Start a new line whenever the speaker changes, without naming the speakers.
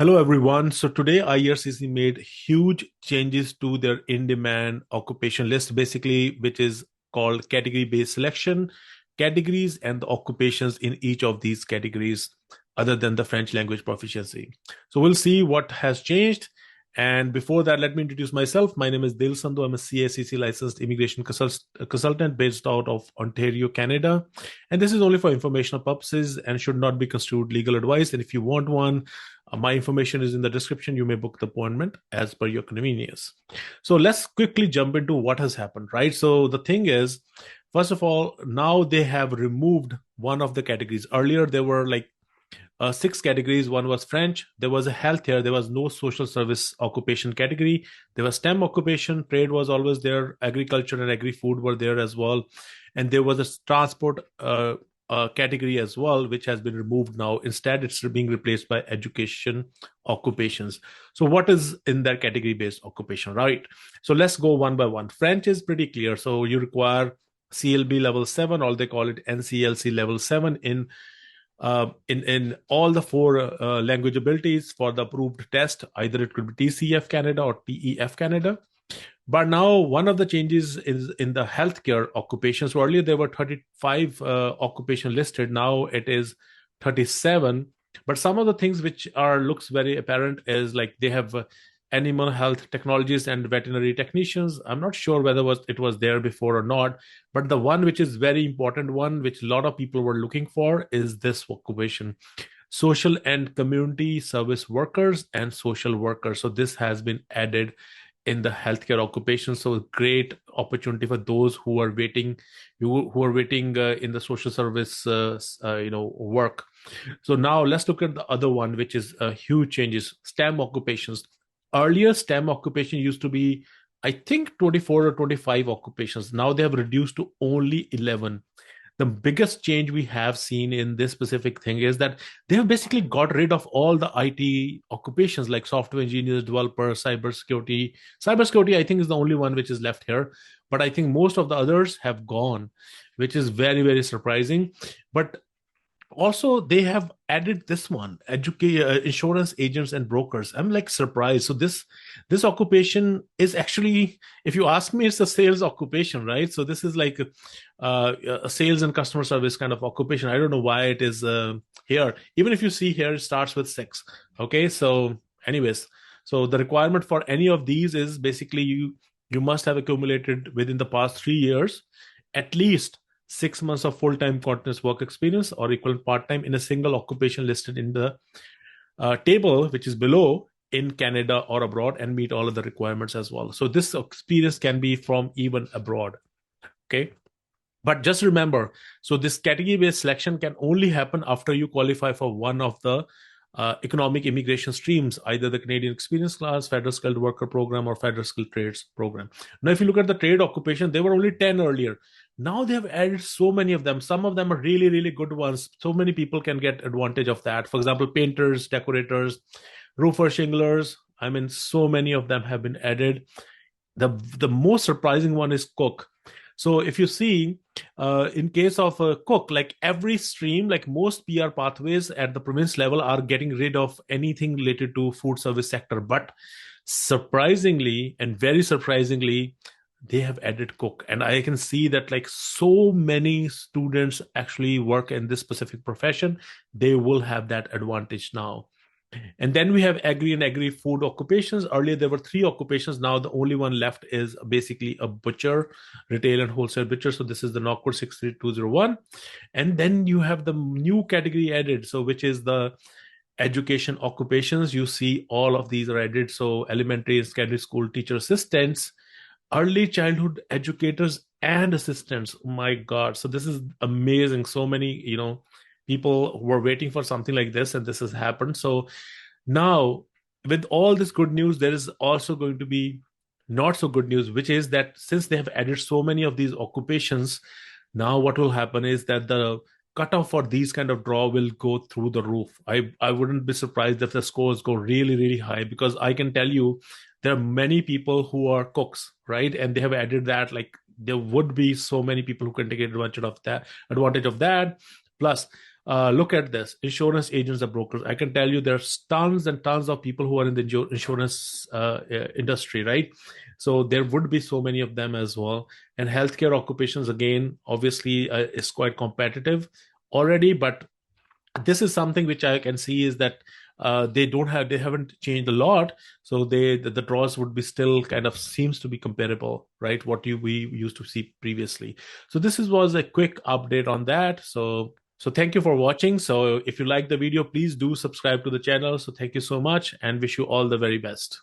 Hello, everyone. So today, IRCC made huge changes to their in-demand occupation list, basically, which is called category-based selection, categories and the occupations in each of these categories, other than the French language proficiency. So we'll see what has changed. And before that, let me introduce myself. My name is Sandhu. I'm a CICC licensed immigration consultant based out of Ontario, Canada. And this is only for informational purposes and should not be construed legal advice. And if you want one, my information is in the description. You may book the appointment as per your convenience. So let's quickly jump into what has happened, right? So the thing is, first of all, now they have removed one of the categories. Earlier, there were like six categories. One was French. There was a healthcare. There was no social service occupation category. There was STEM occupation. Trade was always there. Agriculture and agri-food were there as well. And there was a transport category as well, which has been removed now. Instead, it's being replaced by education occupations. So what is in that category-based occupation, right? So let's go one by one. French is pretty clear. So you require CLB level 7, or they call it NCLC level 7 in all the four language abilities for the approved test. Either it could be TCF Canada or TEF Canada. But now one of the changes is in the healthcare occupations. So earlier there were 35 occupation listed. Now it is 37. But some of the things which are looks very apparent is like they have animal health technologists and veterinary technicians. I'm not sure whether it was there before or not. But the one which is very important one, which a lot of people were looking for, is this occupation: social and community service workers and social workers. So this has been added in the healthcare occupation. So great opportunity for those who are waiting, in the social service, work. So now let's look at the other one, which is huge changes: STEM occupations. Earlier, STEM occupation used to be, I think, 24 or 25 occupations. Now they have reduced to only 11. The biggest change we have seen in this specific thing is that they have basically got rid of all the IT occupations like software engineers, developers, cybersecurity. Cybersecurity, I think, is the only one which is left here. But I think most of the others have gone, which is very, very surprising. But also they have added this one: insurance agents and brokers. I'm like surprised. So this occupation is actually, if you ask me, it's a sales occupation, right? So this is like a sales and customer service kind of occupation. I don't know why it is here. Even if you see here, it starts with 6. Okay, so anyways, so the requirement for any of these is basically you must have accumulated within the past 3 years at least 6 months of full-time continuous work experience or equivalent part-time in a single occupation listed in the table, which is below, in Canada or abroad, and meet all of the requirements as well. So this experience can be from even abroad. Okay. But just remember, so this category-based selection can only happen after you qualify for one of the economic immigration streams, either the Canadian Experience Class, Federal Skilled Worker Program, or Federal Skilled Trades Program. Now, if you look at the trade occupation, there were only 10 earlier. Now they have added so many of them. Some of them are really, really good ones. So many people can get advantage of that. For example, painters, decorators, roofer, shinglers. I mean, so many of them have been added. The most surprising one is cook. So if you see, in case of a cook, like every stream, like most PR pathways at the province level are getting rid of anything related to food service sector. But surprisingly, and very surprisingly, they have added cook. And I can see that like so many students actually work in this specific profession. They will have that advantage now. And then we have agri and agri-food occupations. Earlier, there were 3 occupations. Now, the only one left is basically a butcher, retail and wholesale butcher. So this is the NOCCOR 63201. And then you have the new category added, so which is the education occupations. You see all of these are added. So elementary and secondary school teacher assistants, early childhood educators and assistants. Oh my God. So this is amazing. So many, people were waiting for something like this, and this has happened. So now, with all this good news, there is also going to be not so good news, which is that since they have added so many of these occupations, now what will happen is that the cutoff for these kind of draw will go through the roof. I wouldn't be surprised if the scores go really, really high, because I can tell you there are many people who are cooks, right? And they have added that, like there would be so many people who can take advantage of that. Plus, Look at this: insurance agents and brokers. I can tell you there's tons and tons of people who are in the insurance industry, right? So there would be so many of them as well. And healthcare occupations, again, obviously is quite competitive already, but this is something which I can see is that they haven't changed a lot, so the draws would be still kind of seems to be comparable, right? We used to see previously. So was a quick update on that. So thank you for watching. So if you like the video, please do subscribe to the channel. So thank you so much and wish you all the very best.